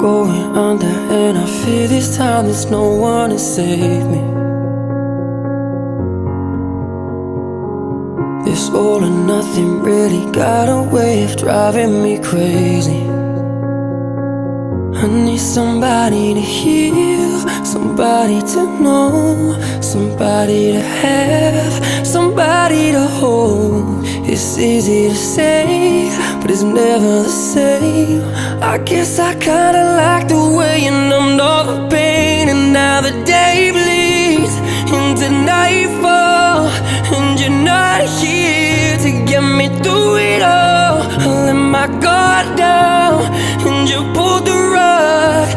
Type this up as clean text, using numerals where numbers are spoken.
going under, and I fear this time there's no one to save me. This all or nothing really got a way of driving me crazy. I need somebody to heal, somebody to know, somebody to have, somebody to hold. It's easy to say, but it's never the same. I guess I kinda like the way you numbed all the pain, and now the day bleeds into nightfall, and you're not here to get me through it all. I let my guard down, and you pulled the rug.